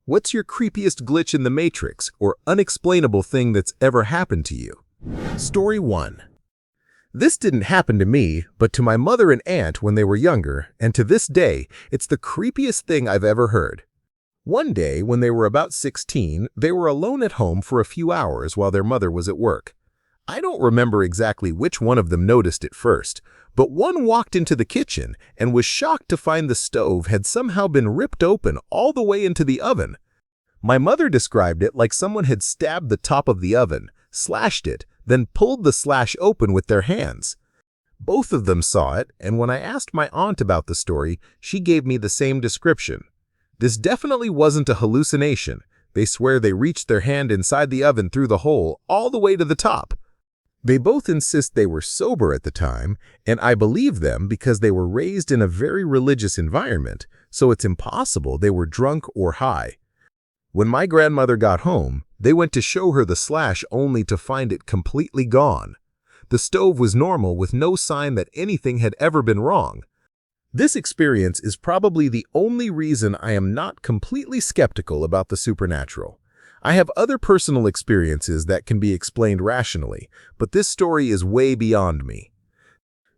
What's your creepiest glitch in the Matrix or unexplainable thing that's ever happened to you? Story 1. This didn't happen to me, but to my mother and aunt when they were younger, and to this day, it's the creepiest thing I've ever heard. One day, when they were about 16, they were alone at home for a few hours while their mother was at work. I don't remember exactly which one of them noticed it first, but one walked into the kitchen and was shocked to find the stove had somehow been ripped open all the way into the oven. My mother described it like someone had stabbed the top of the oven, slashed it, then pulled the slash open with their hands. Both of them saw it, and when I asked my aunt about the story, she gave me the same description. This definitely wasn't a hallucination. They swear they reached their hand inside the oven through the hole all the way to the top. They both insist they were sober at the time, and I believe them because they were raised in a very religious environment, so it's impossible they were drunk or high. When my grandmother got home, they went to show her the slash only to find it completely gone. The stove was normal with no sign that anything had ever been wrong. This experience is probably the only reason I am not completely skeptical about the supernatural. I have other personal experiences that can be explained rationally, but this story is way beyond me.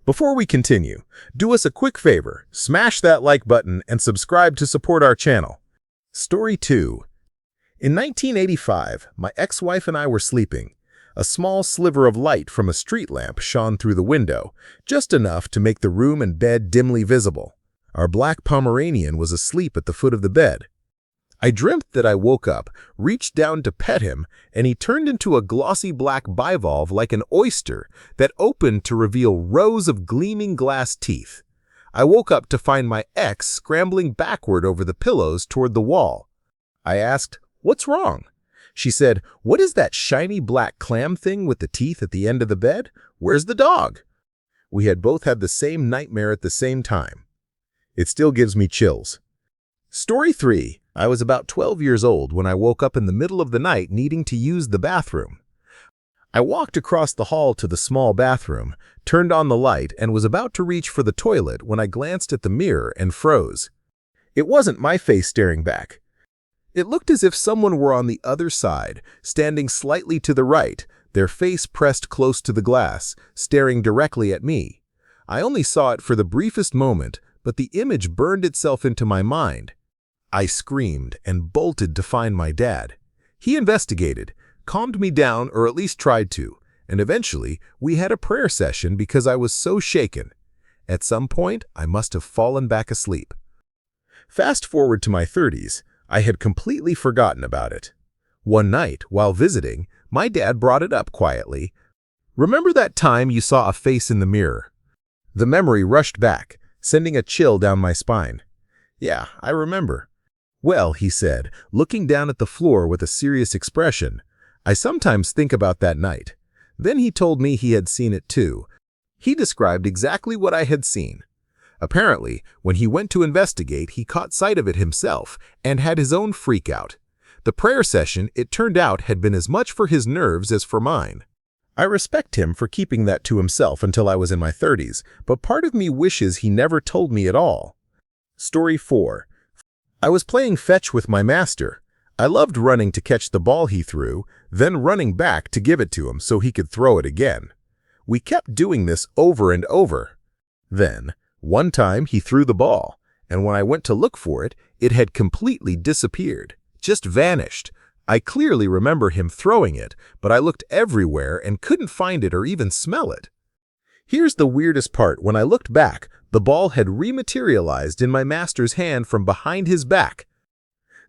Before we continue, do us a quick favor, smash that like button and subscribe to support our channel. Story 2. In 1985, my ex-wife and I were sleeping. A small sliver of light from a street lamp shone through the window, just enough to make the room and bed dimly visible. Our black Pomeranian was asleep at the foot of the bed. I dreamt that I woke up, reached down to pet him, and he turned into a glossy black bivalve like an oyster that opened to reveal rows of gleaming glass teeth. I woke up to find my ex scrambling backward over the pillows toward the wall. I asked, "What's wrong?" She said, "What is that shiny black clam thing with the teeth at the end of the bed? Where's the dog?" We had both had the same nightmare at the same time. It still gives me chills. Story 3. I was about 12 years old when I woke up in the middle of the night needing to use the bathroom. I walked across the hall to the small bathroom, turned on the light, and was about to reach for the toilet when I glanced at the mirror and froze. It wasn't my face staring back. It looked as if someone were on the other side, standing slightly to the right, their face pressed close to the glass, staring directly at me. I only saw it for the briefest moment, but the image burned itself into my mind. I screamed and bolted to find my dad. He investigated, calmed me down, or at least tried to, and eventually we had a prayer session because I was so shaken. At some point, I must have fallen back asleep. Fast forward to my 30s, I had completely forgotten about it. One night, while visiting, my dad brought it up quietly. "Remember that time you saw a face in the mirror?" The memory rushed back, sending a chill down my spine. "Yeah, I remember." "Well," he said, looking down at the floor with a serious expression, "I sometimes think about that night." Then he told me he had seen it too. He described exactly what I had seen. Apparently, when he went to investigate, he caught sight of it himself and had his own freak out. The prayer session, it turned out, had been as much for his nerves as for mine. I respect him for keeping that to himself until I was in my 30s, but part of me wishes he never told me at all. Story 4. I was playing fetch with my master. I loved running to catch the ball he threw, then running back to give it to him so he could throw it again. We kept doing this over and over. Then, one time he threw the ball, and when I went to look for it, it had completely disappeared, just vanished. I clearly remember him throwing it, but I looked everywhere and couldn't find it or even smell it. Here's the weirdest part. When I looked back, the ball had rematerialized in my master's hand from behind his back.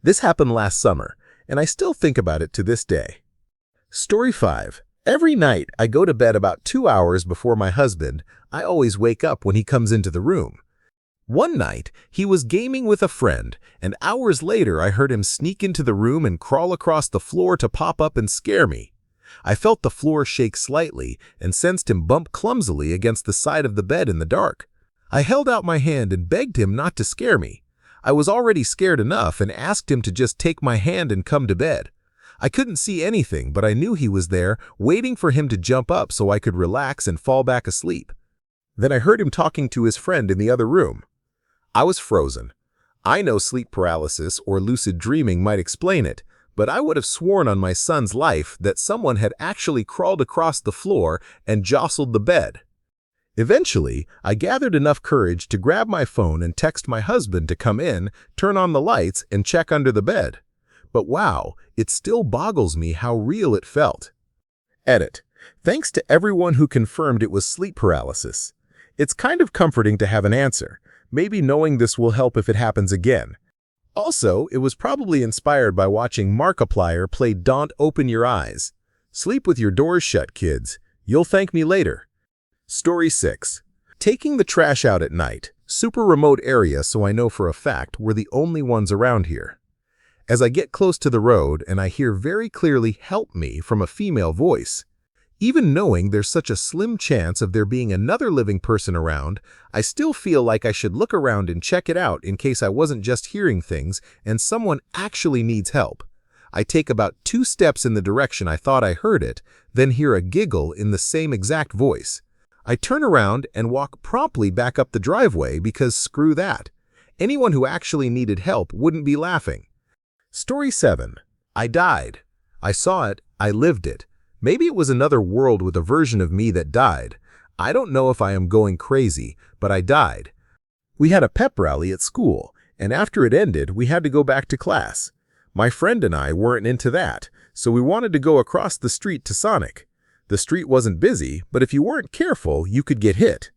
This happened last summer, and I still think about it to this day. Story 5. Every night, I go to bed about 2 hours before my husband. I always wake up when he comes into the room. One night, he was gaming with a friend, and hours later I heard him sneak into the room and crawl across the floor to pop up and scare me. I felt the floor shake slightly and sensed him bump clumsily against the side of the bed in the dark. I held out my hand and begged him not to scare me. I was already scared enough and asked him to just take my hand and come to bed. I couldn't see anything, but I knew he was there, waiting for him to jump up so I could relax and fall back asleep. Then I heard him talking to his friend in the other room. I was frozen. I know sleep paralysis or lucid dreaming might explain it, but I would have sworn on my son's life that someone had actually crawled across the floor and jostled the bed. Eventually, I gathered enough courage to grab my phone and text my husband to come in, turn on the lights, and check under the bed. But wow, it still boggles me how real it felt. Edit. Thanks to everyone who confirmed it was sleep paralysis. It's kind of comforting to have an answer. Maybe knowing this will help if it happens again. Also, it was probably inspired by watching Markiplier play Don't Open Your Eyes. Sleep with your doors shut, kids. You'll thank me later. Story 6. Taking the trash out at night. Super remote area, so I know for a fact we're the only ones around here. As I get close to the road and I hear very clearly "help me" from a female voice. Even knowing there's such a slim chance of there being another living person around, I still feel like I should look around and check it out in case I wasn't just hearing things and someone actually needs help. I take about 2 steps in the direction I thought I heard it, then hear a giggle in the same exact voice. I turn around and walk promptly back up the driveway because screw that. Anyone who actually needed help wouldn't be laughing. Story 7. I died. I saw it, I lived it. Maybe it was another world with a version of me that died. I don't know if I am going crazy, but I died. We had a pep rally at school, and after it ended, we had to go back to class. My friend and I weren't into that, so we wanted to go across the street to Sonic. The street wasn't busy, but if you weren't careful, you could get hit.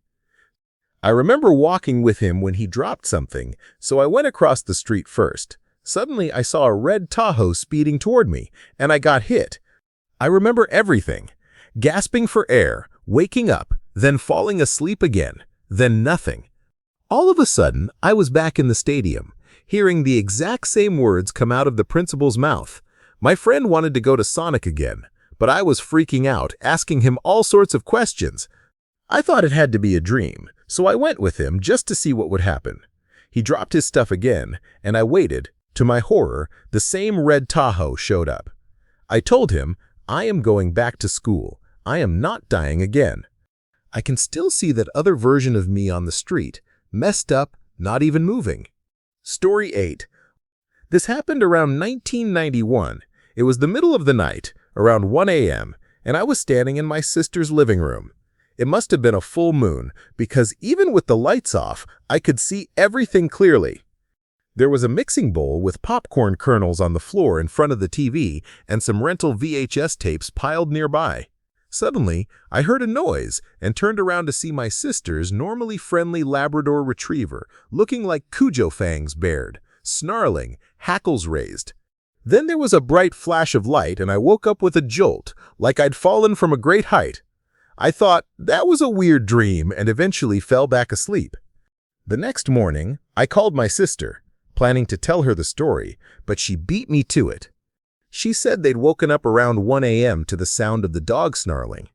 I remember walking with him when he dropped something, so I went across the street first. Suddenly, I saw a red Tahoe speeding toward me, and I got hit. I remember everything. Gasping for air, waking up, then falling asleep again, then nothing. All of a sudden, I was back in the stadium, hearing the exact same words come out of the principal's mouth. My friend wanted to go to Sonic again, but I was freaking out, asking him all sorts of questions. I thought it had to be a dream, so I went with him just to see what would happen. He dropped his stuff again, and I waited. To my horror, the same red Tahoe showed up. I told him, I am going back to school. I am not dying again. I can still see that other version of me on the street, messed up, not even moving. Story 8. This happened around 1991. It was the middle of the night, around 1 a.m., and I was standing in my sister's living room. It must have been a full moon, because even with the lights off, I could see everything clearly. There was a mixing bowl with popcorn kernels on the floor in front of the TV and some rental VHS tapes piled nearby. Suddenly, I heard a noise and turned around to see my sister's normally friendly Labrador retriever, looking like Cujo fangs bared, snarling, hackles raised. Then there was a bright flash of light and I woke up with a jolt, like I'd fallen from a great height. I thought that was a weird dream and eventually fell back asleep. The next morning, I called my sister, planning to tell her the story, but she beat me to it. She said they'd woken up around 1 a.m. to the sound of the dog snarling.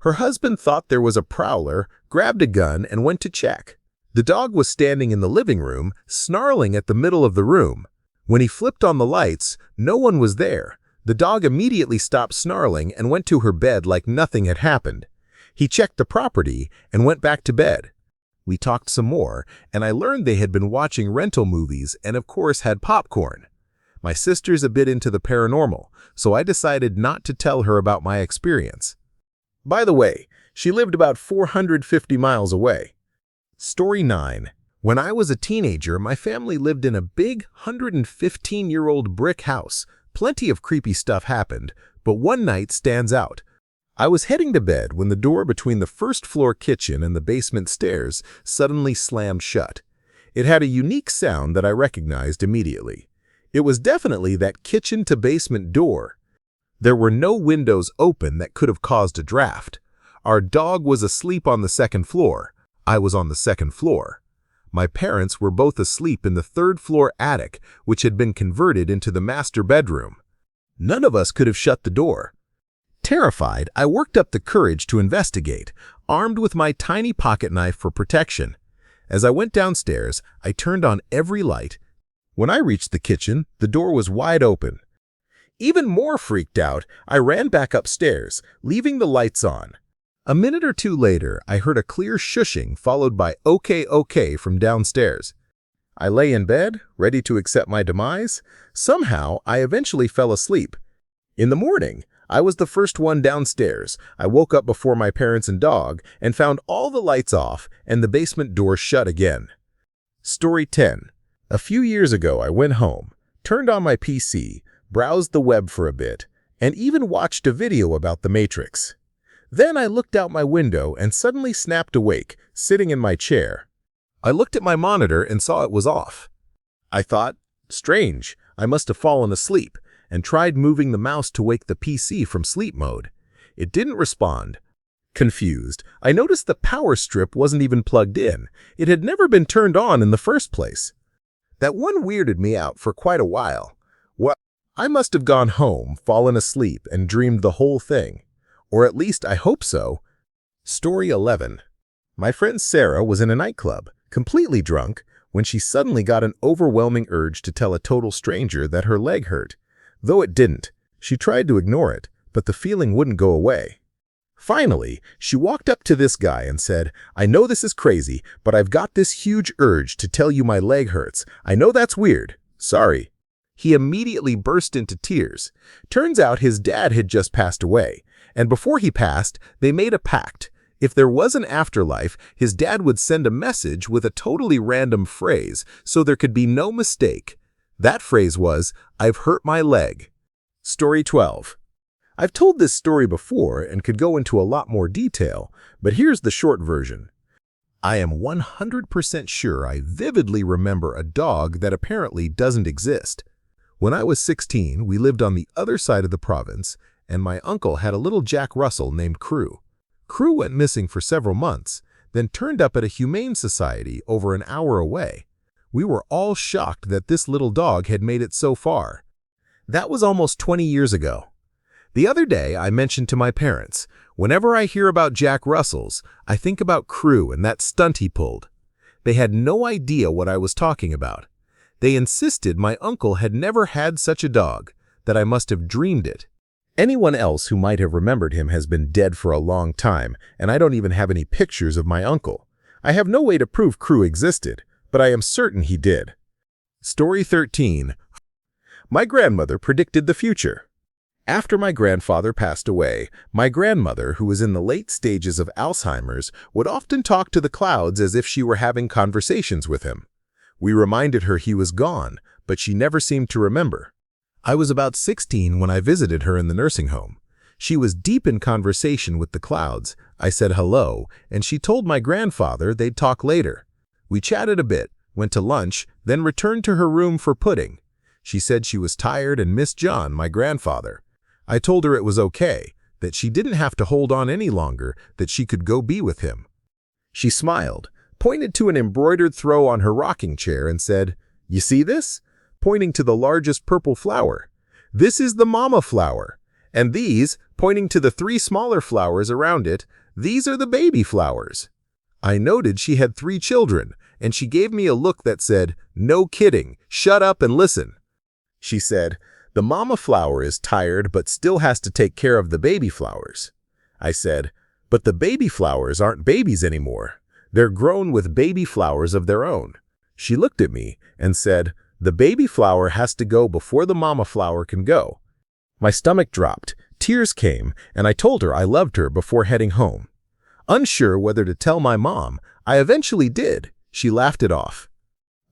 Her husband thought there was a prowler, grabbed a gun, and went to check. The dog was standing in the living room, snarling at the middle of the room. When he flipped on the lights, no one was there. The dog immediately stopped snarling and went to her bed like nothing had happened. He checked the property and went back to bed. We talked some more, and I learned they had been watching rental movies and of course had popcorn. My sister's a bit into the paranormal, so I decided not to tell her about my experience. By the way, she lived about 450 miles away. Story 9. When I was a teenager, my family lived in a big 115-year-old brick house. Plenty of creepy stuff happened, but one night stands out. I was heading to bed when the door between the first-floor kitchen and the basement stairs suddenly slammed shut. It had a unique sound that I recognized immediately. It was definitely that kitchen-to-basement door. There were no windows open that could have caused a draft. Our dog was asleep on the second floor. I was on the second floor. My parents were both asleep in the third-floor attic, which had been converted into the master bedroom. None of us could have shut the door. Terrified, I worked up the courage to investigate, armed with my tiny pocket knife for protection. As I went downstairs, I turned on every light. When I reached the kitchen, the door was wide open. Even more freaked out, I ran back upstairs, leaving the lights on. A minute or two later, I heard a clear shushing followed by "okay, okay" from downstairs. I lay in bed, ready to accept my demise. Somehow, I eventually fell asleep. In the morning, I was the first one downstairs. I woke up before my parents and dog and found all the lights off and the basement door shut again. Story 10. A few years ago, I went home, turned on my PC, browsed the web for a bit, and even watched a video about the Matrix. Then I looked out my window and suddenly snapped awake, sitting in my chair. I looked at my monitor and saw it was off. I thought, strange, I must have fallen asleep, and tried moving the mouse to wake the PC from sleep mode. It didn't respond. Confused, I noticed the power strip wasn't even plugged in. It had never been turned on in the first place. That one weirded me out for quite a while. Well, I must have gone home, fallen asleep, and dreamed the whole thing. Or at least I hope so. Story 11. My friend Sarah was in a nightclub, completely drunk, when she suddenly got an overwhelming urge to tell a total stranger that her leg hurt. Though it didn't, she tried to ignore it, but the feeling wouldn't go away. Finally, she walked up to this guy and said, "I know this is crazy, but I've got this huge urge to tell you my leg hurts. I know that's weird. Sorry." He immediately burst into tears. Turns out his dad had just passed away, and before he passed, they made a pact. If there was an afterlife, his dad would send a message with a totally random phrase so there could be no mistake. That phrase was, "I've hurt my leg." Story 12. I've told this story before and could go into a lot more detail, but here's the short version. I am 100% sure I vividly remember a dog that apparently doesn't exist. When I was 16, we lived on the other side of the province, and my uncle had a little Jack Russell named Crew. Crew went missing for several months, then turned up at a humane society over an hour away. We were all shocked that this little dog had made it so far. That was almost 20 years ago. The other day, I mentioned to my parents, whenever I hear about Jack Russells, I think about Crew and that stunt he pulled. They had no idea what I was talking about. They insisted my uncle had never had such a dog, that I must have dreamed it. Anyone else who might have remembered him has been dead for a long time, and I don't even have any pictures of my uncle. I have no way to prove Crew existed, but I am certain he did. Story 13. My grandmother predicted the future. After my grandfather passed away, my grandmother, who was in the late stages of Alzheimer's, would often talk to the clouds as if she were having conversations with him. We reminded her he was gone, but she never seemed to remember. I was about 16 when I visited her in the nursing home. She was deep in conversation with the clouds. I said hello, and she told my grandfather they'd talk later. We chatted a bit, went to lunch, then returned to her room for pudding. She said she was tired and missed John, my grandfather. I told her it was okay, that she didn't have to hold on any longer, that she could go be with him. She smiled, pointed to an embroidered throw on her rocking chair and said, "You see this?" pointing to the largest purple flower. "This is the mama flower. And these," pointing to the 3 smaller flowers around it, "these are the baby flowers." I noted she had 3 children, and she gave me a look that said, "No kidding, shut up and listen." She said, "The mama flower is tired but still has to take care of the baby flowers." I said, "But the baby flowers aren't babies anymore. They're grown with baby flowers of their own." She looked at me and said, "The baby flower has to go before the mama flower can go." My stomach dropped, tears came, and I told her I loved her before heading home. Unsure whether to tell my mom, I eventually did. She laughed it off.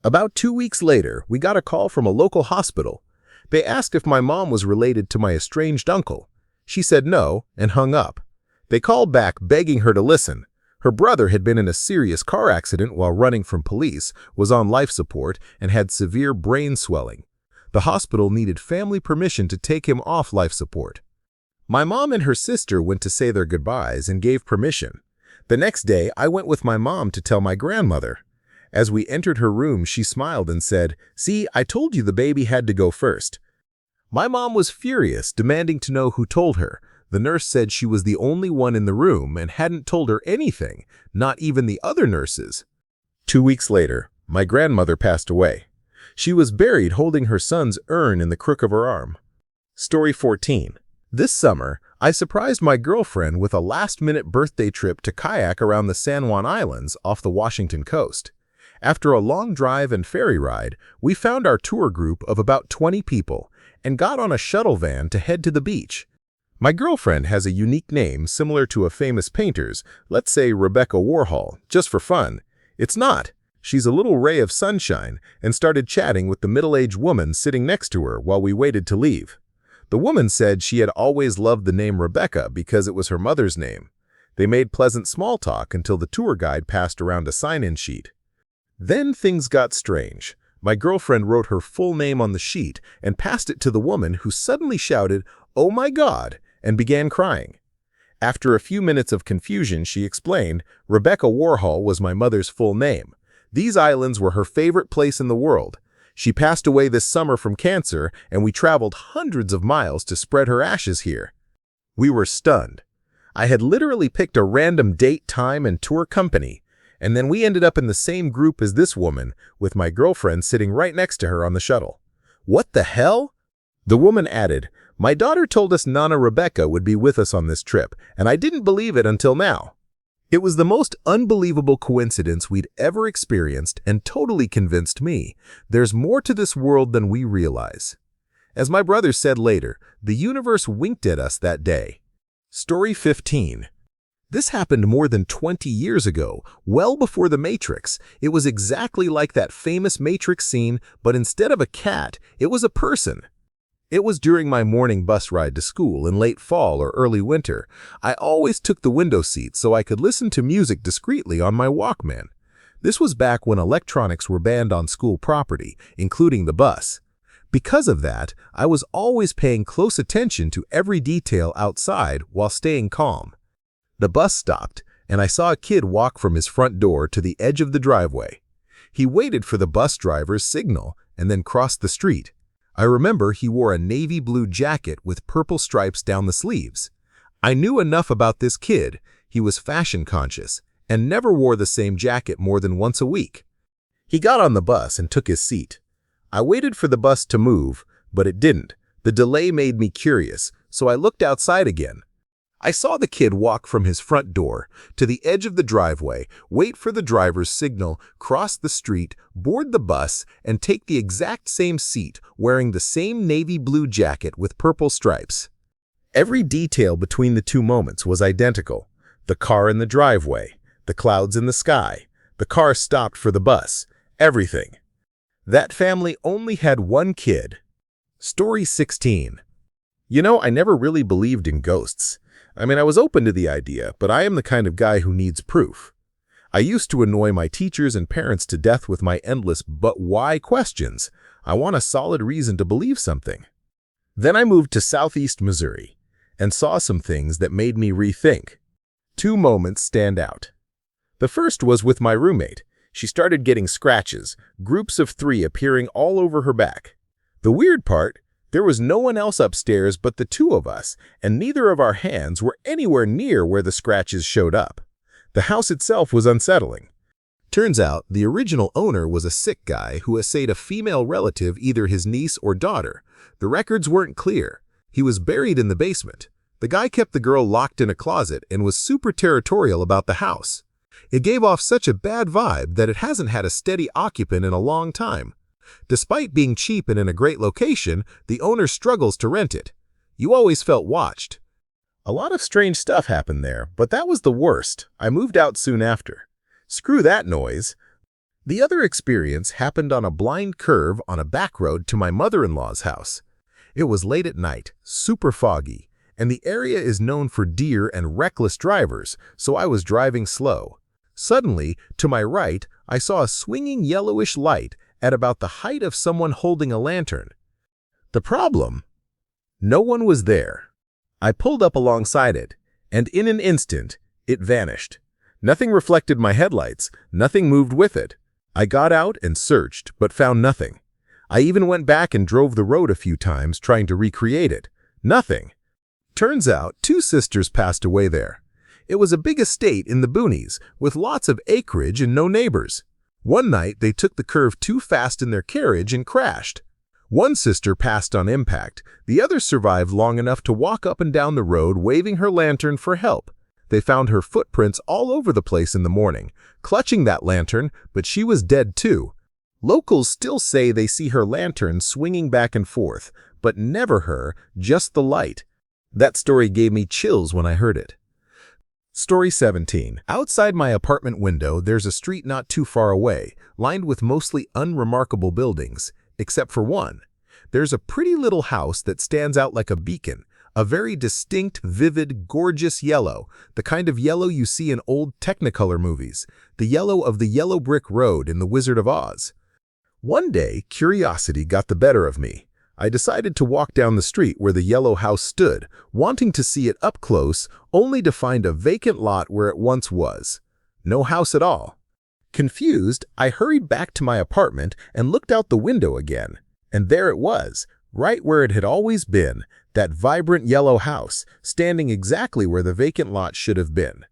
About 2 weeks later, we got a call from a local hospital. They asked if my mom was related to my estranged uncle. She said no and hung up. They called back begging her to listen. Her brother had been in a serious car accident while running from police, was on life support, and had severe brain swelling. The hospital needed family permission to take him off life support. My mom and her sister went to say their goodbyes and gave permission. The next day, I went with my mom to tell my grandmother. As we entered her room, she smiled and said, "See, I told you the baby had to go first." My mom was furious, demanding to know who told her. The nurse said she was the only one in the room and hadn't told her anything, not even the other nurses. 2 weeks later, my grandmother passed away. She was buried holding her son's urn in the crook of her arm. Story 14. This summer, I surprised my girlfriend with a last-minute birthday trip to kayak around the San Juan Islands off the Washington coast. After a long drive and ferry ride, we found our tour group of about 20 people and got on a shuttle van to head to the beach. My girlfriend has a unique name similar to a famous painter's, let's say Rebecca Warhol, just for fun. It's not. She's a little ray of sunshine and started chatting with the middle-aged woman sitting next to her while we waited to leave. The woman said she had always loved the name Rebecca because it was her mother's name. They made pleasant small talk until the tour guide passed around a sign-in sheet. Then things got strange. My girlfriend wrote her full name on the sheet and passed it to the woman, who suddenly shouted, "Oh my God," and began crying. After a few minutes of confusion, she explained, Rebecca Warhol was my mother's full name. These islands were her favorite place in the world. She passed away this summer from cancer, and we traveled hundreds of miles to spread her ashes here. We were stunned. I had literally picked a random date, time, and tour company, and then we ended up in the same group as this woman, with my girlfriend sitting right next to her on the shuttle. What the hell? The woman added, "My daughter told us Nana Rebecca would be with us on this trip, and I didn't believe it until now." It was the most unbelievable coincidence we'd ever experienced and totally convinced me there's more to this world than we realize. As my brother said later, the universe winked at us that day. Story 15. This happened more than 20 years ago, well before The Matrix. It was exactly like that famous Matrix scene, but instead of a cat, it was a person. It was during my morning bus ride to school in late fall or early winter. I always took the window seat so I could listen to music discreetly on my Walkman. This was back when electronics were banned on school property, including the bus. Because of that, I was always paying close attention to every detail outside while staying calm. The bus stopped, and I saw a kid walk from his front door to the edge of the driveway. He waited for the bus driver's signal and then crossed the street. I remember he wore a navy blue jacket with purple stripes down the sleeves. I knew enough about this kid. He was fashion conscious and never wore the same jacket more than once a week. He got on the bus and took his seat. I waited for the bus to move, but it didn't. The delay made me curious, so I looked outside again. I saw the kid walk from his front door to the edge of the driveway, wait for the driver's signal, cross the street, board the bus, and take the exact same seat, wearing the same navy blue jacket with purple stripes. Every detail between the two moments was identical. The car in the driveway, the clouds in the sky, the car stopped for the bus, everything. That family only had one kid. Story 16. You know, I never really believed in ghosts. I was open to the idea, but I am the kind of guy who needs proof. I used to annoy my teachers and parents to death with my endless "but why" questions. I want a solid reason to believe something. Then I moved to Southeast Missouri and saw some things that made me rethink. Two moments stand out. The first was with my roommate. She started getting scratches, groups of 3 appearing all over her back. The weird part, there was no one else upstairs but the 2 of us, and neither of our hands were anywhere near where the scratches showed up. The house itself was unsettling. Turns out, the original owner was a sick guy who essayed a female relative, either his niece or daughter. The records weren't clear. He was buried in the basement. The guy kept the girl locked in a closet and was super territorial about the house. It gave off such a bad vibe that it hasn't had a steady occupant in a long time. Despite being cheap and in a great location, the owner struggles to rent it. You always felt watched. A lot of strange stuff happened there, but that was the worst. I moved out soon after. Screw that noise. The other experience happened on a blind curve on a back road to my mother-in-law's house. It was late at night, super foggy, and the area is known for deer and reckless drivers, so I was driving slow. Suddenly, to my right, I saw a swinging yellowish light at about the height of someone holding a lantern. The problem? No one was there. I pulled up alongside it, and in an instant, it vanished. Nothing reflected my headlights, nothing moved with it. I got out and searched, but found nothing. I even went back and drove the road a few times trying to recreate it. Nothing. Turns out 2 sisters passed away there. It was a big estate in the boonies, with lots of acreage and no neighbors. One night, they took the curve too fast in their carriage and crashed. One sister passed on impact. The other survived long enough to walk up and down the road waving her lantern for help. They found her footprints all over the place in the morning, clutching that lantern, but she was dead too. Locals still say they see her lantern swinging back and forth, but never her, just the light. That story gave me chills when I heard it. Story 17. Outside my apartment window, there's a street not too far away, lined with mostly unremarkable buildings, except for one. There's a pretty little house that stands out like a beacon, a very distinct, vivid, gorgeous yellow, the kind of yellow you see in old Technicolor movies, the yellow of the yellow brick road in The Wizard of Oz. One day, curiosity got the better of me. I decided to walk down the street where the yellow house stood, wanting to see it up close, only to find a vacant lot where it once was. No house at all. Confused, I hurried back to my apartment and looked out the window again. And there it was, right where it had always been, that vibrant yellow house, standing exactly where the vacant lot should have been.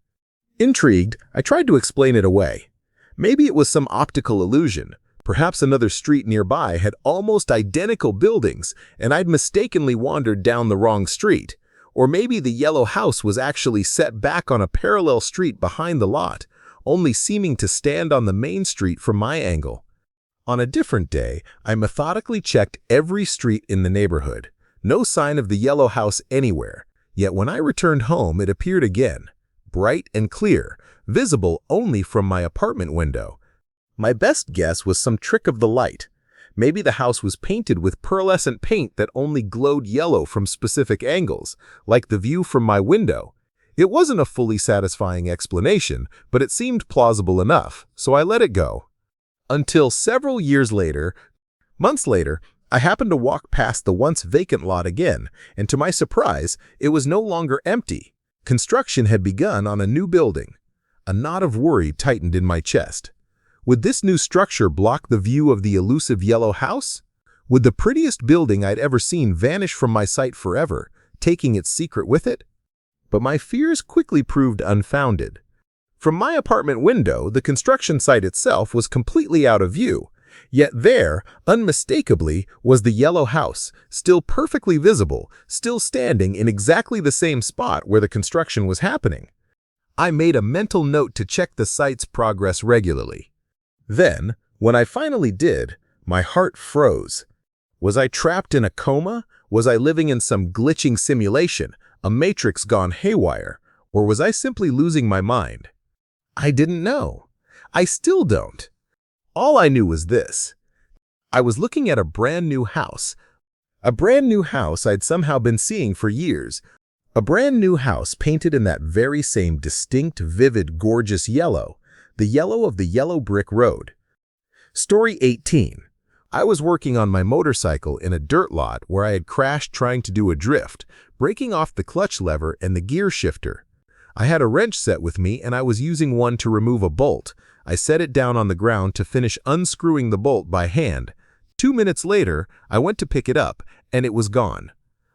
Intrigued, I tried to explain it away. Maybe it was some optical illusion. Perhaps another street nearby had almost identical buildings, and I'd mistakenly wandered down the wrong street. Or maybe the yellow house was actually set back on a parallel street behind the lot, only seeming to stand on the main street from my angle. On a different day, I methodically checked every street in the neighborhood. No sign of the yellow house anywhere, yet when I returned home it appeared again, bright and clear, visible only from my apartment window. My best guess was some trick of the light. Maybe the house was painted with pearlescent paint that only glowed yellow from specific angles, like the view from my window. It wasn't a fully satisfying explanation, but it seemed plausible enough, so I let it go. Until several months later, I happened to walk past the once vacant lot again, and to my surprise, it was no longer empty. Construction had begun on a new building. A knot of worry tightened in my chest. Would this new structure block the view of the elusive yellow house? Would the prettiest building I'd ever seen vanish from my sight forever, taking its secret with it? But my fears quickly proved unfounded. From my apartment window, the construction site itself was completely out of view. Yet there, unmistakably, was the yellow house, still perfectly visible, still standing in exactly the same spot where the construction was happening. I made a mental note to check the site's progress regularly. Then, when I finally did, my heart froze. Was I trapped in a coma? Was I living in some glitching simulation, a matrix gone haywire? Or was I simply losing my mind? I didn't know. I still don't. All I knew was this. I was looking at a brand new house. A brand new house I'd somehow been seeing for years. A brand new house painted in that very same distinct, vivid, gorgeous yellow. The yellow of the yellow brick road. Story 18. I was working on my motorcycle in a dirt lot where I had crashed trying to do a drift, breaking off the clutch lever and the gear shifter. I had a wrench set with me and I was using one to remove a bolt. I set it down on the ground to finish unscrewing the bolt by hand. 2 minutes later, I went to pick it up and it was gone.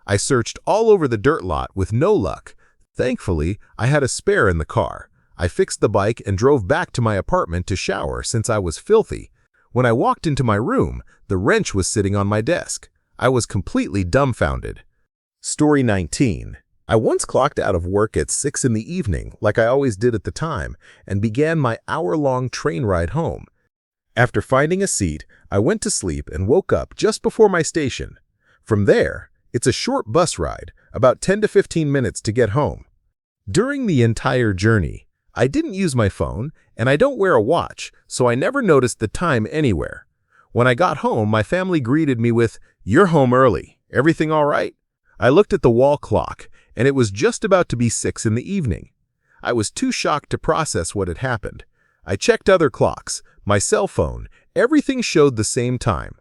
I searched all over the dirt lot with no luck. Thankfully, I had a spare in the car. I fixed the bike and drove back to my apartment to shower since I was filthy. When I walked into my room, the wrench was sitting on my desk. I was completely dumbfounded. Story 19. I once clocked out of work at 6 in the evening, like I always did at the time, and began my hour-long train ride home. After finding a seat, I went to sleep and woke up just before my station. From there, it's a short bus ride, about 10 to 15 minutes to get home. During the entire journey, I didn't use my phone, and I don't wear a watch, so I never noticed the time anywhere. When I got home, my family greeted me with, "You're home early. Everything all right?" I looked at the wall clock, and it was just about to be 6 in the evening. I was too shocked to process what had happened. I checked other clocks, my cell phone, everything showed the same time.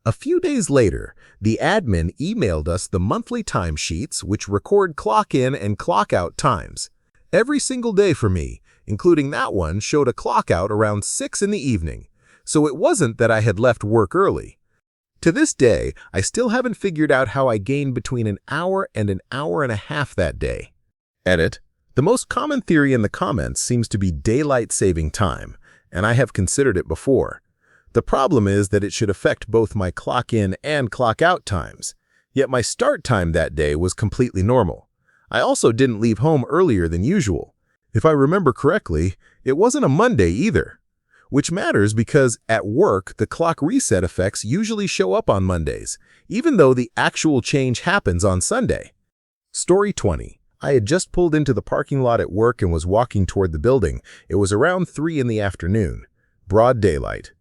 A few days later, the admin emailed us the monthly timesheets which record clock-in and clock-out times. Every single day for me, including that one, showed a clock-out around 6 in the evening, so it wasn't that I had left work early. To this day, I still haven't figured out how I gained between an hour and an hour and a half that day. Edit. The most common theory in the comments seems to be daylight saving time, and I have considered it before. The problem is that it should affect both my clock-in and clock-out times, yet my start time that day was completely normal. I also didn't leave home earlier than usual. If I remember correctly, it wasn't a Monday either. Which matters because at work, the clock reset effects usually show up on Mondays, even though the actual change happens on Sunday. Story 20. I had just pulled into the parking lot at work and was walking toward the building. It was around 3 in the afternoon. Broad daylight.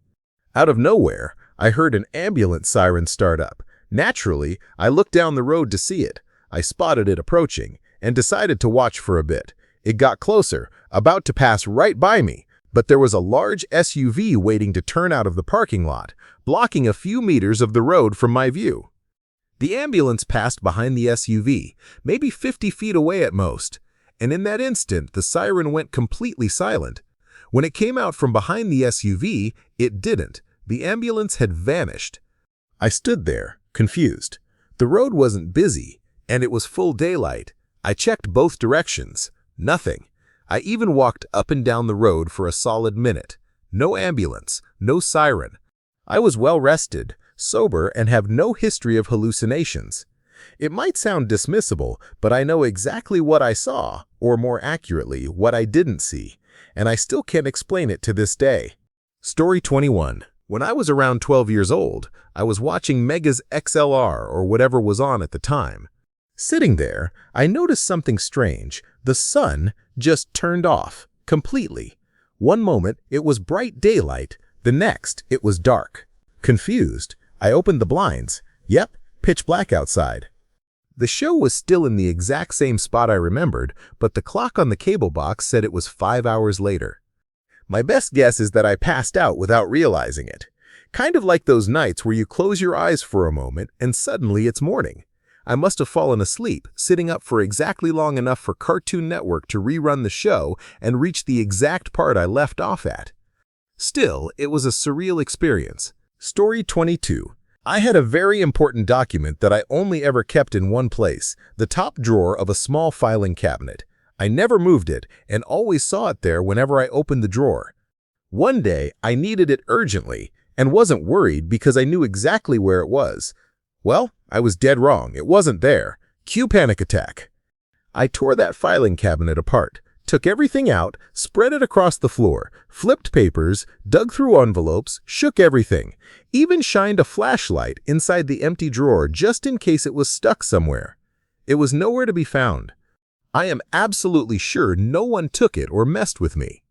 Out of nowhere, I heard an ambulance siren start up. Naturally, I looked down the road to see it. I spotted it approaching and decided to watch for a bit. It got closer, about to pass right by me, but there was a large SUV waiting to turn out of the parking lot, blocking a few meters of the road from my view. The ambulance passed behind the SUV, maybe 50 feet away at most, and in that instant, the siren went completely silent. When it came out from behind the SUV, it didn't. The ambulance had vanished. I stood there, confused. The road wasn't busy, and it was full daylight. I checked both directions. Nothing. I even walked up and down the road for a solid minute. No ambulance, no siren. I was well rested, sober, and have no history of hallucinations. It might sound dismissible, but I know exactly what I saw, or more accurately, what I didn't see, and I still can't explain it to this day. Story 21. When I was around 12 years old, I was watching Mega's XLR or whatever was on at the time. Sitting there, I noticed something strange. The sun just turned off, completely. One moment, it was bright daylight. The next, it was dark. Confused, I opened the blinds. Yep, pitch black outside. The show was still in the exact same spot I remembered, but the clock on the cable box said it was 5 hours later. My best guess is that I passed out without realizing it. Kind of like those nights where you close your eyes for a moment and suddenly it's morning. I must have fallen asleep, sitting up for exactly long enough for Cartoon Network to rerun the show and reach the exact part I left off at. Still, it was a surreal experience. Story 22. I had a very important document that I only ever kept in one place, the top drawer of a small filing cabinet. I never moved it and always saw it there whenever I opened the drawer. One day, I needed it urgently and wasn't worried because I knew exactly where it was. Well, I was dead wrong. It wasn't there. Cue panic attack. I tore that filing cabinet apart, took everything out, spread it across the floor, flipped papers, dug through envelopes, shook everything, even shined a flashlight inside the empty drawer just in case it was stuck somewhere. It was nowhere to be found. I am absolutely sure no one took it or messed with me.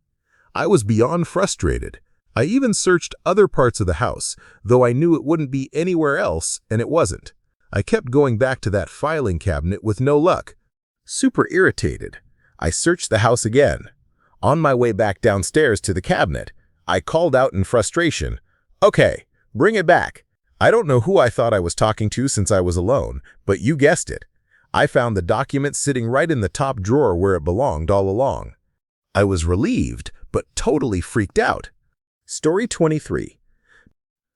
I was beyond frustrated. I even searched other parts of the house, though I knew it wouldn't be anywhere else, and it wasn't. I kept going back to that filing cabinet with no luck. Super irritated, I searched the house again. On my way back downstairs to the cabinet, I called out in frustration, "Okay, bring it back." I don't know who I thought I was talking to since I was alone, but you guessed it. I found the document sitting right in the top drawer where it belonged all along. I was relieved, but totally freaked out. Story 23.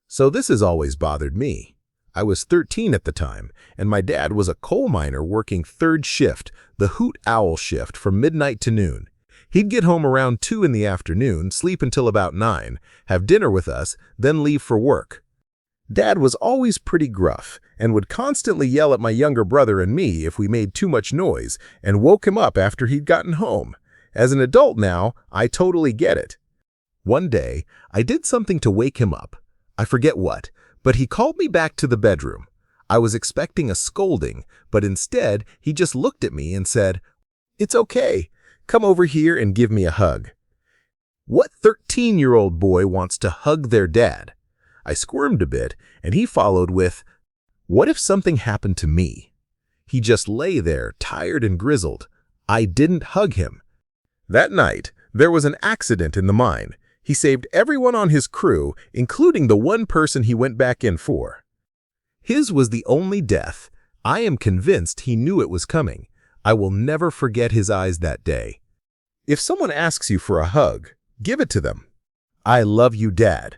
So this has always bothered me. I was 13 at the time, and my dad was a coal miner working third shift, the hoot owl shift, from midnight to noon. He'd get home around 2 in the afternoon, sleep until about 9, have dinner with us, then leave for work. Dad was always pretty gruff and would constantly yell at my younger brother and me if we made too much noise and woke him up after he'd gotten home. As an adult now, I totally get it. One day, I did something to wake him up. I forget what, but he called me back to the bedroom. I was expecting a scolding, but instead, he just looked at me and said, "It's okay. Come over here and give me a hug." What 13-year-old boy wants to hug their dad? I squirmed a bit, and he followed with, "What if something happened to me?" He just lay there, tired and grizzled. I didn't hug him. That night, there was an accident in the mine. He saved everyone on his crew, including the one person he went back in for. His was the only death. I am convinced he knew it was coming. I will never forget his eyes that day. If someone asks you for a hug, give it to them. I love you, Dad.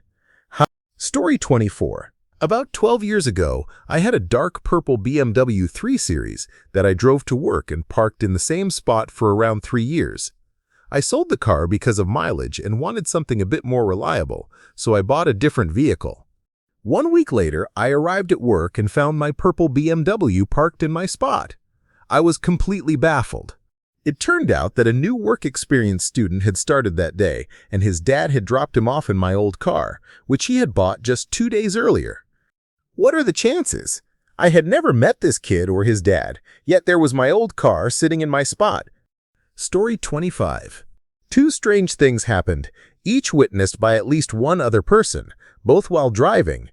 Story 24. About 12 years ago, I had a dark purple BMW 3 Series that I drove to work and parked in the same spot for around 3 years. I sold the car because of mileage and wanted something a bit more reliable, so I bought a different vehicle. 1 week later, I arrived at work and found my purple BMW parked in my spot. I was completely baffled. It turned out that a new work experience student had started that day, and his dad had dropped him off in my old car, which he had bought just 2 days earlier. What are the chances? I had never met this kid or his dad, yet there was my old car sitting in my spot. Story 25. 2 strange things happened, each witnessed by at least one other person, both while driving.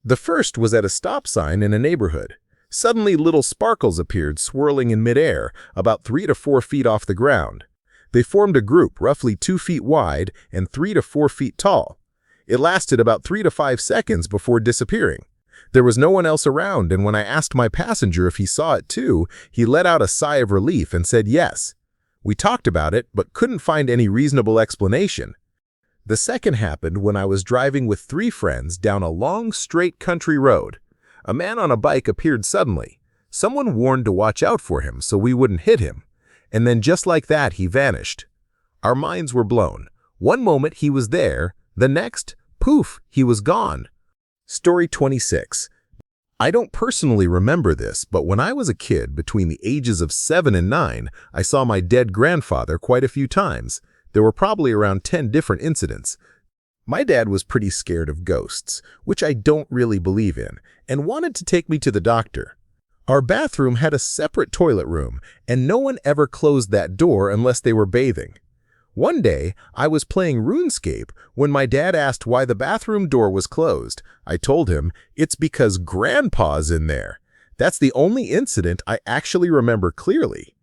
The first was at a stop sign in a neighborhood. Suddenly, little sparkles appeared swirling in midair, about 3 to 4 feet off the ground. They formed a group roughly 2 feet wide and 3 to 4 feet tall. It lasted about 3 to 5 seconds before disappearing. There was no one else around, and when I asked my passenger if he saw it too, he let out a sigh of relief and said yes. We talked about it, but couldn't find any reasonable explanation. The second happened when I was driving with 3 friends down a long, straight country road. A man on a bike appeared suddenly. Someone warned to watch out for him so we wouldn't hit him. And then just like that, he vanished. Our minds were blown. One moment he was there, the next, poof, he was gone. Story 26. I don't personally remember this, but when I was a kid between the ages of 7 and 9, I saw my dead grandfather quite a few times. There were probably around 10 different incidents. My dad was pretty scared of ghosts, which I don't really believe in, and wanted to take me to the doctor. Our bathroom had a separate toilet room, and no one ever closed that door unless they were bathing. One day, I was playing RuneScape when my dad asked why the bathroom door was closed. I told him, it's because Grandpa's in there. That's the only incident I actually remember clearly.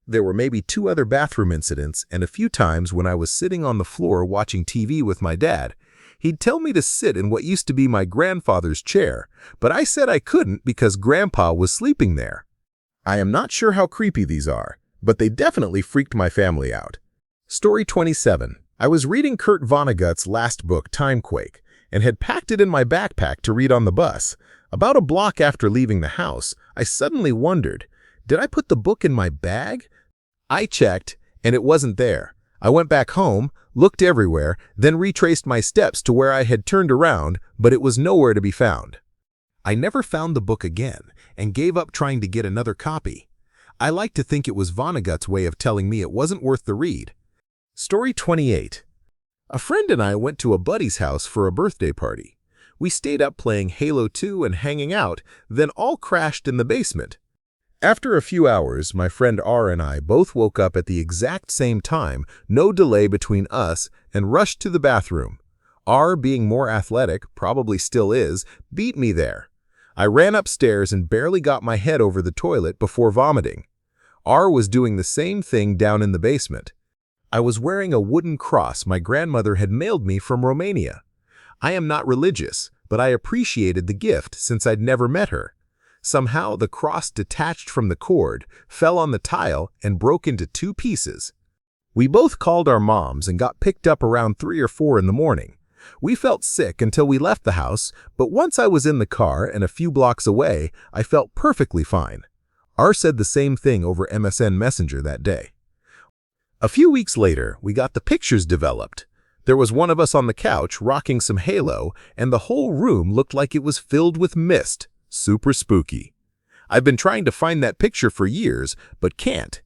There were maybe 2 other bathroom incidents, and a few times when I was sitting on the floor watching TV with my dad, he'd tell me to sit in what used to be my grandfather's chair, but I said I couldn't because Grandpa was sleeping there. I am not sure how creepy these are, but they definitely freaked my family out. Story 27. I was reading Kurt Vonnegut's last book, Timequake, and had packed it in my backpack to read on the bus. About a block after leaving the house, I suddenly wondered, did I put the book in my bag? I checked, and it wasn't there. I went back home, looked everywhere, then retraced my steps to where I had turned around, but it was nowhere to be found. I never found the book again and gave up trying to get another copy. I like to think it was Vonnegut's way of telling me it wasn't worth the read. Story 28. A friend and I went to a buddy's house for a birthday party. We stayed up playing Halo 2 and hanging out, then all crashed in the basement. After a few hours, my friend R and I both woke up at the exact same time, no delay between us, and rushed to the bathroom. R, being more athletic, probably still is, beat me there. I ran upstairs and barely got my head over the toilet before vomiting. R was doing the same thing down in the basement. I was wearing a wooden cross my grandmother had mailed me from Romania. I am not religious, but I appreciated the gift since I'd never met her. Somehow, the cross detached from the cord, fell on the tile, and broke into 2 pieces. We both called our moms and got picked up around 3 or 4 in the morning. We felt sick until we left the house, but once I was in the car and a few blocks away, I felt perfectly fine. R said the same thing over MSN Messenger that day. A few weeks later, we got the pictures developed. There was one of us on the couch rocking some Halo, and the whole room looked like it was filled with mist. Super spooky. I've been trying to find that picture for years, but can't.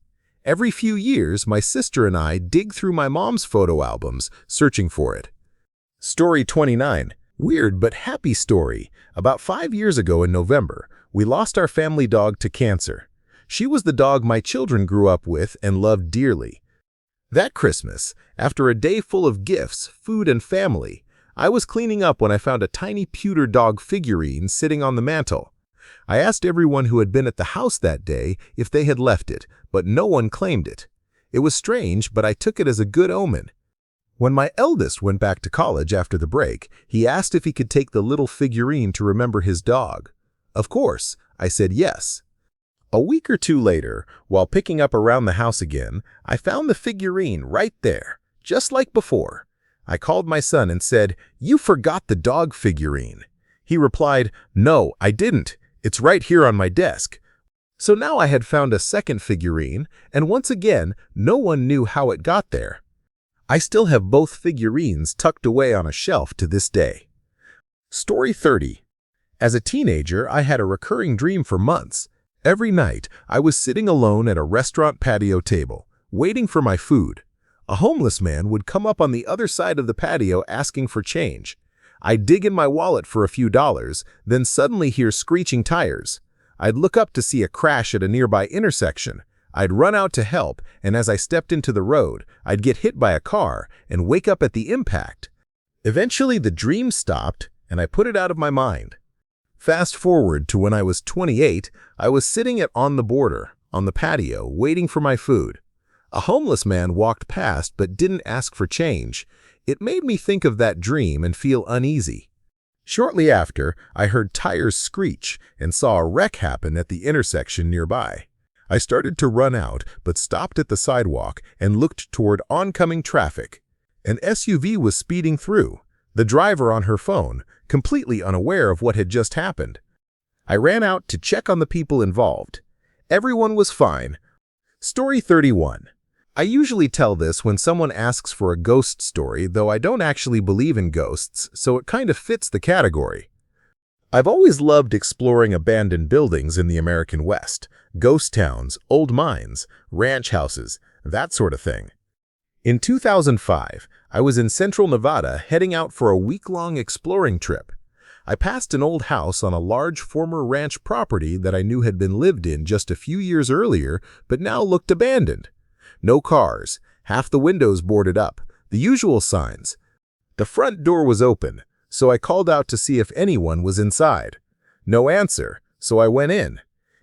Every few years, my sister and I dig through my mom's photo albums, searching for it. Story 29. Weird but happy story. About 5 years ago in November, we lost our family dog to cancer. She was the dog my children grew up with and loved dearly. That Christmas, after a day full of gifts, food, and family, I was cleaning up when I found a tiny pewter dog figurine sitting on the mantel. I asked everyone who had been at the house that day if they had left it, but no one claimed it. It was strange, but I took it as a good omen. When my eldest went back to college after the break, he asked if he could take the little figurine to remember his dog. Of course, I said yes. A week or 2 later, while picking up around the house again, I found the figurine right there, just like before. I called my son and said, "You forgot the dog figurine." He replied, "No, I didn't. It's right here on my desk." So now I had found a second figurine, and once again, no one knew how it got there. I still have both figurines tucked away on a shelf to this day. Story 30. As a teenager, I had a recurring dream for months. Every night, I was sitting alone at a restaurant patio table, waiting for my food. A homeless man would come up on the other side of the patio asking for change. I'd dig in my wallet for a few dollars, then suddenly hear screeching tires. I'd look up to see a crash at a nearby intersection. I'd run out to help, and as I stepped into the road, I'd get hit by a car and wake up at the impact. Eventually, the dream stopped, and I put it out of my mind. Fast forward to when I was 28, I was sitting on the border, on the patio, waiting for my food. A homeless man walked past but didn't ask for change. It made me think of that dream and feel uneasy. Shortly after, I heard tires screech and saw a wreck happen at the intersection nearby. I started to run out, but stopped at the sidewalk and looked toward oncoming traffic. An SUV was speeding through, the driver on her phone, completely unaware of what had just happened. I ran out to check on the people involved. Everyone was fine. Story 31. I usually tell this when someone asks for a ghost story, though I don't actually believe in ghosts, so it kind of fits the category. I've always loved exploring abandoned buildings in the American West, ghost towns, old mines, ranch houses, that sort of thing. In 2005, I was in central Nevada heading out for a week-long exploring trip. I passed an old house on a large former ranch property that I knew had been lived in just a few years earlier, but now looked abandoned. No cars, half the windows boarded up, the usual signs. The front door was open, so I called out to see if anyone was inside. No answer, so I went in.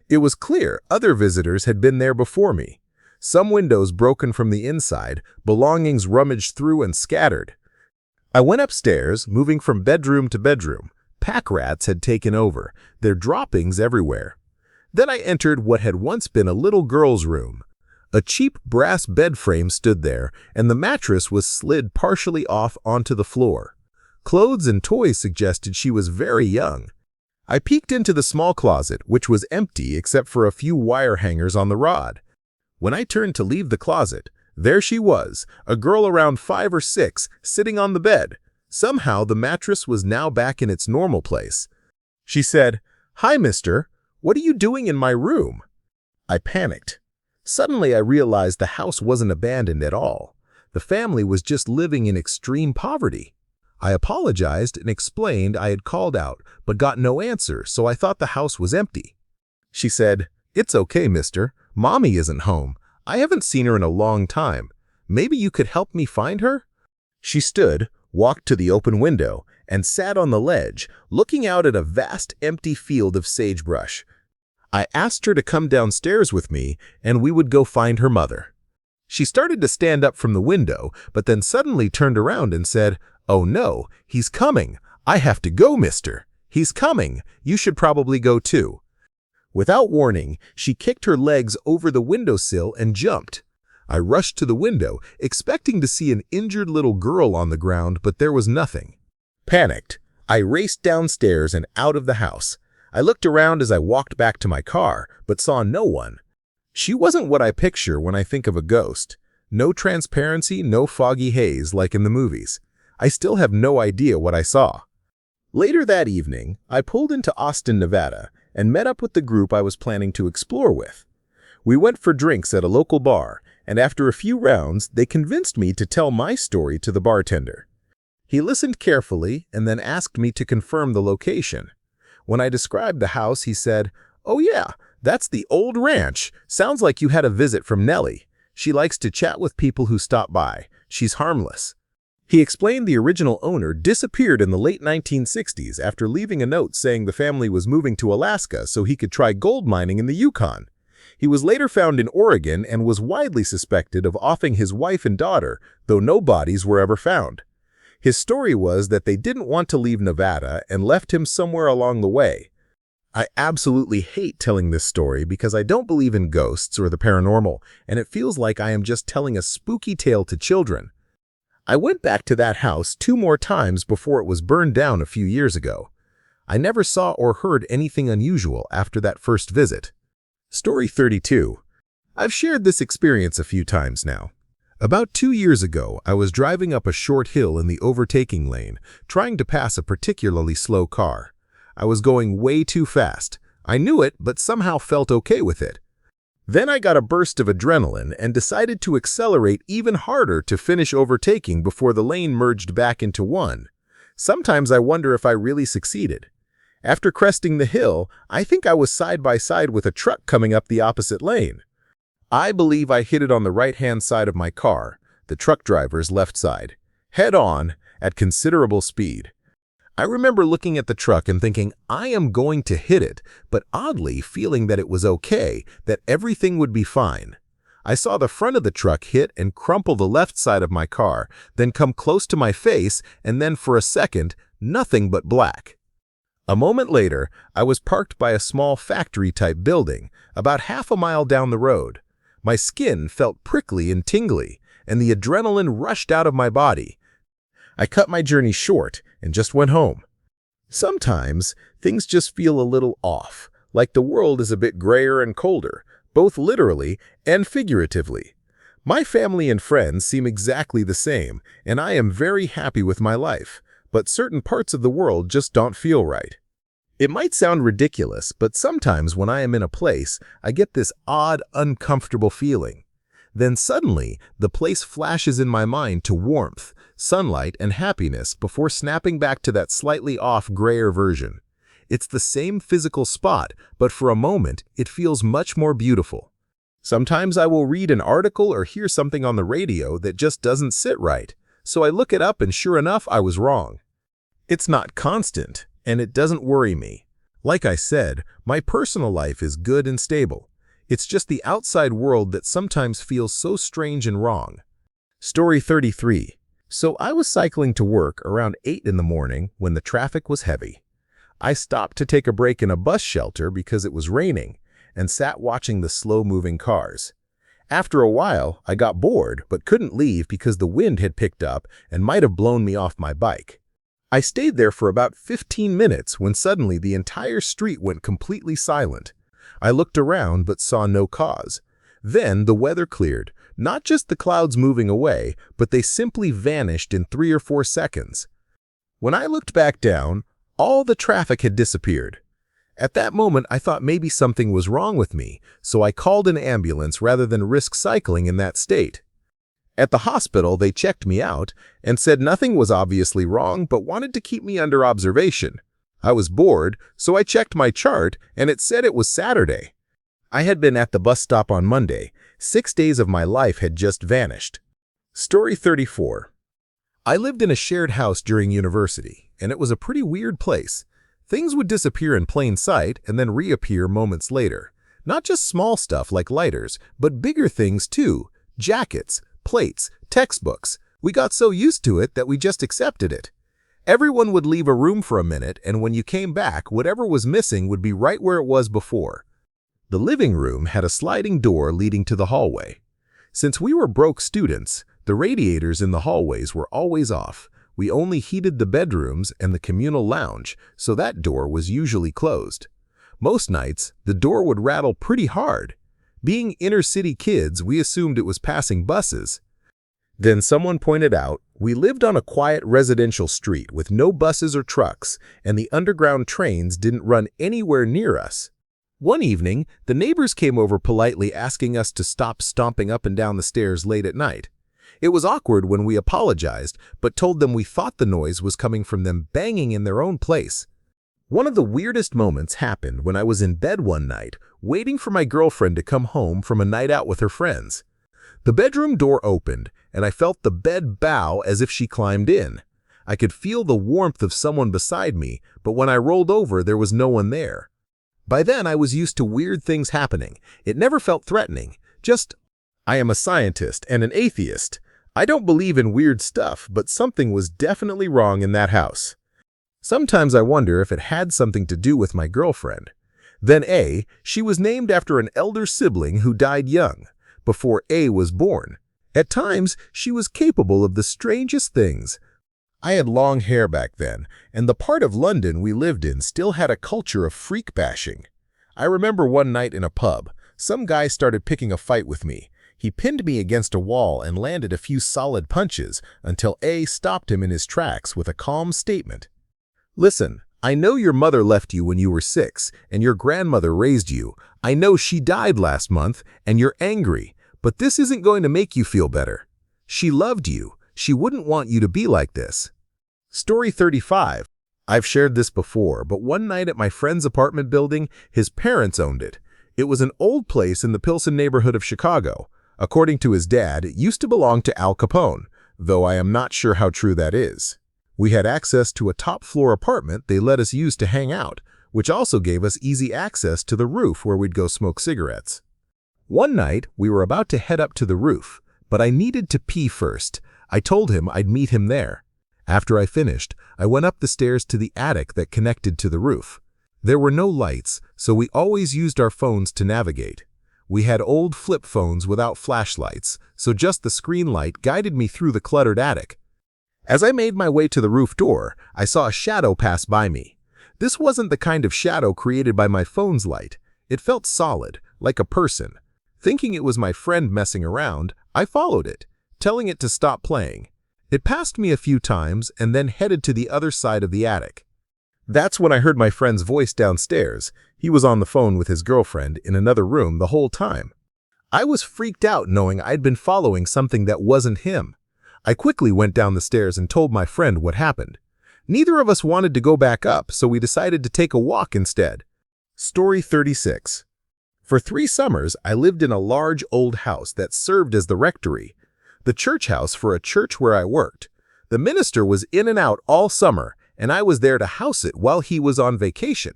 It was clear other visitors had been there before me. Some windows broken from the inside, belongings rummaged through and scattered. I went upstairs, moving from bedroom to bedroom. Pack rats had taken over, their droppings everywhere. Then I entered what had once been a little girl's room. A cheap brass bed frame stood there, and the mattress was slid partially off onto the floor. Clothes and toys suggested she was very young. I peeked into the small closet, which was empty except for a few wire hangers on the rod. When I turned to leave the closet, there she was, a girl around 5 or 6, sitting on the bed. Somehow, the mattress was now back in its normal place. She said, "Hi, mister. What are you doing in my room?" I panicked. Suddenly, I realized the house wasn't abandoned at all. The family was just living in extreme poverty. I apologized and explained I had called out, but got no answer, so I thought the house was empty. She said, "It's okay, mister. Mommy isn't home. I haven't seen her in a long time. Maybe you could help me find her?" She stood, walked to the open window, and sat on the ledge, looking out at a vast empty field of sagebrush. I asked her to come downstairs with me, and we would go find her mother. She started to stand up from the window, but then suddenly turned around and said, "Oh no, he's coming. I have to go, mister. He's coming. You should probably go too." Without warning, she kicked her legs over the windowsill and jumped. I rushed to the window, expecting to see an injured little girl on the ground, but there was nothing. Panicked, I raced downstairs and out of the house. I looked around as I walked back to my car, but saw no one. She wasn't what I picture when I think of a ghost. No transparency, no foggy haze like in the movies. I still have no idea what I saw. Later that evening, I pulled into Austin, Nevada, and met up with the group I was planning to explore with. We went for drinks at a local bar, and after a few rounds, they convinced me to tell my story to the bartender. He listened carefully and then asked me to confirm the location. When I described the house, he said, "Oh yeah, that's the old ranch. Sounds like you had a visit from Nelly. She likes to chat with people who stop by. She's harmless." He explained the original owner disappeared in the late 1960s after leaving a note saying the family was moving to Alaska so he could try gold mining in the Yukon. He was later found in Oregon and was widely suspected of offing his wife and daughter, though no bodies were ever found. His story was that they didn't want to leave Nevada and left him somewhere along the way. I absolutely hate telling this story because I don't believe in ghosts or the paranormal, and it feels like I am just telling a spooky tale to children. I went back to that house 2 more times before it was burned down a few years ago. I never saw or heard anything unusual after that first visit. Story 32. I've shared this experience a few times now. About 2 years ago, I was driving up a short hill in the overtaking lane, trying to pass a particularly slow car. I was going way too fast. I knew it, but somehow felt okay with it. Then I got a burst of adrenaline and decided to accelerate even harder to finish overtaking before the lane merged back into one. Sometimes I wonder if I really succeeded. After cresting the hill, I think I was side by side with a truck coming up the opposite lane. I believe I hit it on the right-hand side of my car, the truck driver's left side, head-on, at considerable speed. I remember looking at the truck and thinking, I am going to hit it, but oddly feeling that it was okay, that everything would be fine. I saw the front of the truck hit and crumple the left side of my car, then come close to my face, and then for a second, nothing but black. A moment later, I was parked by a small factory-type building, about half a mile down the road. My skin felt prickly and tingly, and the adrenaline rushed out of my body. I cut my journey short and just went home. Sometimes, things just feel a little off, like the world is a bit grayer and colder, both literally and figuratively. My family and friends seem exactly the same, and I am very happy with my life, but certain parts of the world just don't feel right. It might sound ridiculous, but sometimes when I am in a place, I get this odd, uncomfortable feeling. Then suddenly, the place flashes in my mind to warmth, sunlight, and happiness before snapping back to that slightly off, grayer version. It's the same physical spot, but for a moment, it feels much more beautiful. Sometimes I will read an article or hear something on the radio that just doesn't sit right, so I look it up and sure enough, I was wrong. It's not constant, and it doesn't worry me. Like I said, my personal life is good and stable. It's just the outside world that sometimes feels so strange and wrong. Story 33. So I was cycling to work around 8 in the morning when the traffic was heavy. I stopped to take a break in a bus shelter because it was raining and sat watching the slow-moving cars. After a while, I got bored but couldn't leave because the wind had picked up and might have blown me off my bike. I stayed there for about 15 minutes when suddenly the entire street went completely silent. I looked around but saw no cause. Then the weather cleared, not just the clouds moving away, but they simply vanished in 3 or 4 seconds. When I looked back down, all the traffic had disappeared. At that moment, I thought maybe something was wrong with me, so I called an ambulance rather than risk cycling in that state. At the hospital, they checked me out and said nothing was obviously wrong but wanted to keep me under observation. I was bored, so I checked my chart and it said it was Saturday. I had been at the bus stop on Monday. 6 days of my life had just vanished. Story 34. I lived in a shared house during university, and it was a pretty weird place. Things would disappear in plain sight and then reappear moments later. Not just small stuff like lighters, but bigger things too. Jackets, plates, textbooks. We got so used to it that we just accepted it. Everyone would leave a room for a minute, and when you came back, whatever was missing would be right where it was before. The living room had a sliding door leading to the hallway. Since we were broke students, the radiators in the hallways were always off. We only heated the bedrooms and the communal lounge, so that door was usually closed. Most nights, the door would rattle pretty hard. Being inner-city kids, we assumed it was passing buses. Then someone pointed out, we lived on a quiet residential street with no buses or trucks, and the underground trains didn't run anywhere near us. One evening, the neighbors came over politely asking us to stop stomping up and down the stairs late at night. It was awkward when we apologized, but told them we thought the noise was coming from them banging in their own place. One of the weirdest moments happened when I was in bed one night, waiting for my girlfriend to come home from a night out with her friends. The bedroom door opened, and I felt the bed bow as if she climbed in. I could feel the warmth of someone beside me, but when I rolled over, there was no one there. By then, I was used to weird things happening. It never felt threatening. Just, I am a scientist and an atheist. I don't believe in weird stuff, but something was definitely wrong in that house. Sometimes I wonder if it had something to do with my girlfriend. Then she was named after an elder sibling who died young, before A was born. At times, she was capable of the strangest things. I had long hair back then, and the part of London we lived in still had a culture of freak bashing. I remember one night in a pub, some guy started picking a fight with me. He pinned me against a wall and landed a few solid punches until A stopped him in his tracks with a calm statement. "Listen, I know your mother left you when you were 6, and your grandmother raised you. I know she died last month, and you're angry, but this isn't going to make you feel better. She loved you. She wouldn't want you to be like this. Story 35. I've shared this before, but one night at my friend's apartment building, his parents owned it. It was an old place in the Pilsen neighborhood of Chicago. According to his dad, it used to belong to Al Capone, though I am not sure how true that is. We had access to a top-floor apartment they let us use to hang out, which also gave us easy access to the roof where we'd go smoke cigarettes. One night, we were about to head up to the roof, but I needed to pee first. I told him I'd meet him there. After I finished, I went up the stairs to the attic that connected to the roof. There were no lights, so we always used our phones to navigate. We had old flip phones without flashlights, so just the screen light guided me through the cluttered attic. As I made my way to the roof door, I saw a shadow pass by me. This wasn't the kind of shadow created by my phone's light. It felt solid, like a person. Thinking it was my friend messing around, I followed it, telling it to stop playing. It passed me a few times and then headed to the other side of the attic. That's when I heard my friend's voice downstairs. He was on the phone with his girlfriend in another room the whole time. I was freaked out knowing I'd been following something that wasn't him. I quickly went down the stairs and told my friend what happened. Neither of us wanted to go back up, so we decided to take a walk instead. Story 36. For 3 summers, I lived in a large old house that served as the rectory, the church house for a church where I worked. The minister was in and out all summer, and I was there to house it while he was on vacation.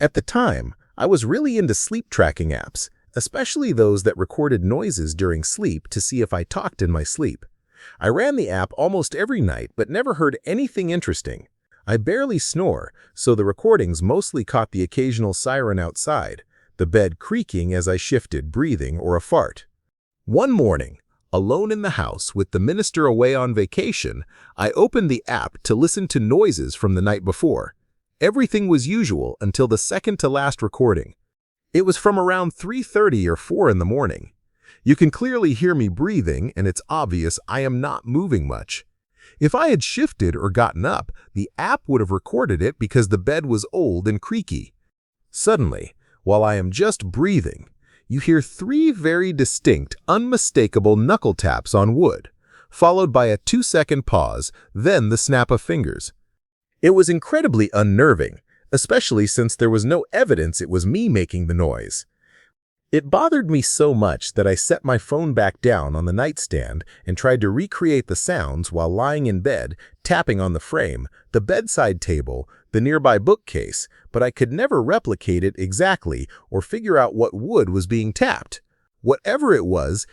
At the time, I was really into sleep tracking apps, especially those that recorded noises during sleep to see if I talked in my sleep. I ran the app almost every night but never heard anything interesting. I barely snore, so the recordings mostly caught the occasional siren outside, the bed creaking as I shifted, breathing, or a fart. One morning, alone in the house with the minister away on vacation, I opened the app to listen to noises from the night before. Everything was usual until the second-to-last recording. It was from around 3:30 or 4 in the morning. You can clearly hear me breathing, and it's obvious I am not moving much. If I had shifted or gotten up, the app would have recorded it because the bed was old and creaky. Suddenly, while I am just breathing, you hear 3 very distinct, unmistakable knuckle taps on wood, followed by a 2-second pause, then the snap of fingers. It was incredibly unnerving, especially since there was no evidence it was me making the noise. It bothered me so much that I set my phone back down on the nightstand and tried to recreate the sounds while lying in bed, tapping on the frame, the bedside table, the nearby bookcase, but I could never replicate it exactly or figure out what wood was being tapped. Whatever it was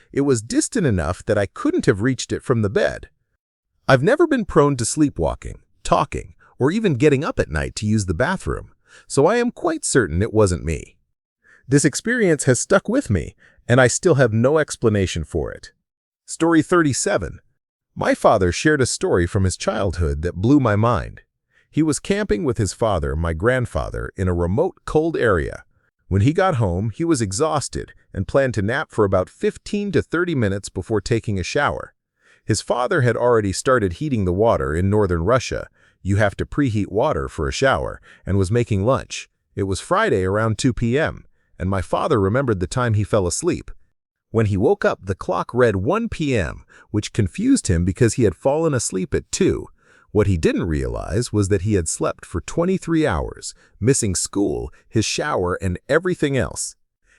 distant enough that I couldn't have reached it from the bed. I've never been prone to sleepwalking, talking, or even getting up at night to use the bathroom, so I am quite certain it wasn't me. This experience has stuck with me, and I still have no explanation for it. Story 37. My father shared a story from his childhood that blew my mind. He was camping with his father, my grandfather, in a remote, cold area. When he got home, he was exhausted and planned to nap for about 15 to 30 minutes before taking a shower. His father had already started heating the water in northern Russia. You have to preheat water for a shower, and was making lunch. It was Friday around 2 p.m., and my father remembered the time he fell asleep. When he woke up, the clock read 1 p.m., which confused him because he had fallen asleep at 2. What he didn't realize was that he had slept for 23 hours, missing school, his shower, and everything else.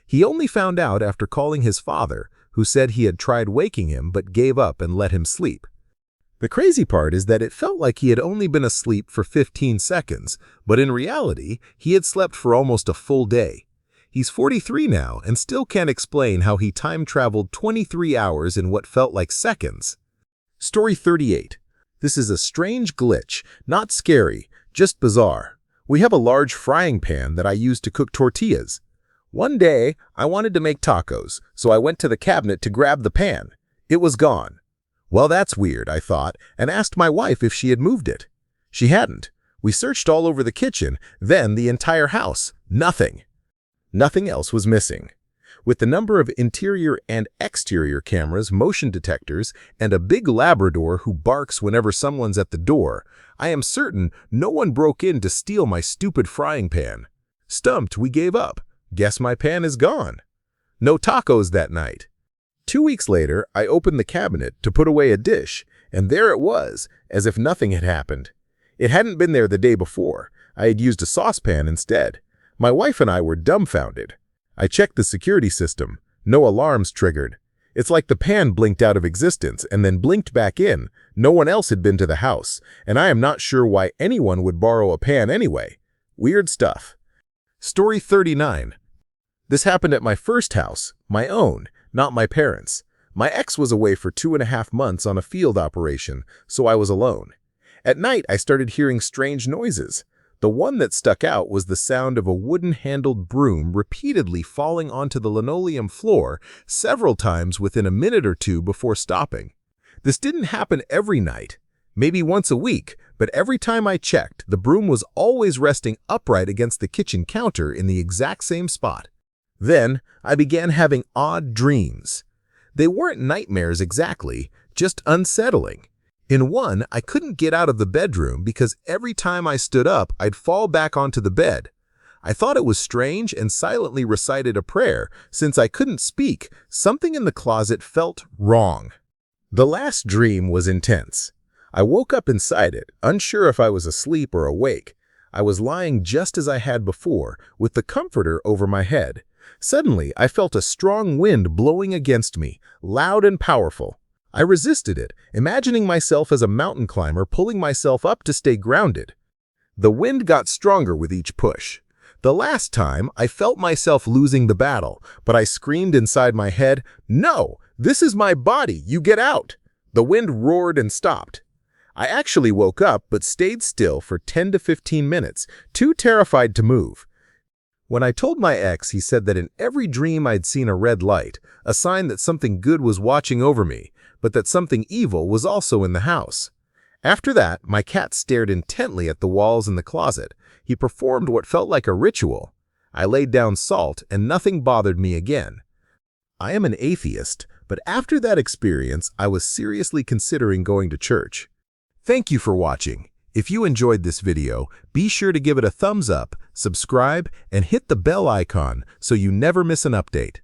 He only found out after calling his father, who said he had tried waking him but gave up and let him sleep. The crazy part is that it felt like he had only been asleep for 15 seconds, but in reality, he had slept for almost a full day. He's 43 now and still can't explain how he time-traveled 23 hours in what felt like seconds. Story 38. This is a strange glitch, not scary, just bizarre. We have a large frying pan that I use to cook tortillas. One day, I wanted to make tacos, so I went to the cabinet to grab the pan. It was gone. Well, that's weird, I thought, and asked my wife if she had moved it. She hadn't. We searched all over the kitchen, then the entire house. Nothing. Nothing else was missing. With the number of interior and exterior cameras, motion detectors, and a big Labrador who barks whenever someone's at the door, I am certain no one broke in to steal my stupid frying pan. Stumped, we gave up. Guess my pan is gone. No tacos that night. 2 weeks later, I opened the cabinet to put away a dish, and there it was, as if nothing had happened. It hadn't been there the day before. I had used a saucepan instead. My wife and I were dumbfounded. I checked the security system. No alarms triggered. It's like the pan blinked out of existence and then blinked back in. No one else had been to the house, and I am not sure why anyone would borrow a pan anyway. Weird stuff. Story 39. This happened at my first house, my own, not my parents'. My ex was away for 2.5 months on a field operation, so I was alone. At night, I started hearing strange noises. The one that stuck out was the sound of a wooden-handled broom repeatedly falling onto the linoleum floor several times within a minute or two before stopping. This didn't happen every night, maybe once a week, but every time I checked, the broom was always resting upright against the kitchen counter in the exact same spot. Then, I began having odd dreams. They weren't nightmares exactly, just unsettling. In one, I couldn't get out of the bedroom because every time I stood up, I'd fall back onto the bed. I thought it was strange and silently recited a prayer. Since I couldn't speak, something in the closet felt wrong. The last dream was intense. I woke up inside it, unsure if I was asleep or awake. I was lying just as I had before, with the comforter over my head. Suddenly, I felt a strong wind blowing against me, loud and powerful. I resisted it, imagining myself as a mountain climber pulling myself up to stay grounded. The wind got stronger with each push. The last time, I felt myself losing the battle, but I screamed inside my head, "No! This is my body! You get out!" The wind roared and stopped. I actually woke up but stayed still for 10 to 15 minutes, too terrified to move. When I told my ex, he said that in every dream I'd seen a red light, a sign that something good was watching over me, but that something evil was also in the house. After that, my cat stared intently at the walls in the closet. He performed what felt like a ritual. I laid down salt, and nothing bothered me again. I am an atheist, but after that experience, I was seriously considering going to church. Thank you for watching. If you enjoyed this video, be sure to give it a thumbs up, subscribe, and hit the bell icon so you never miss an update.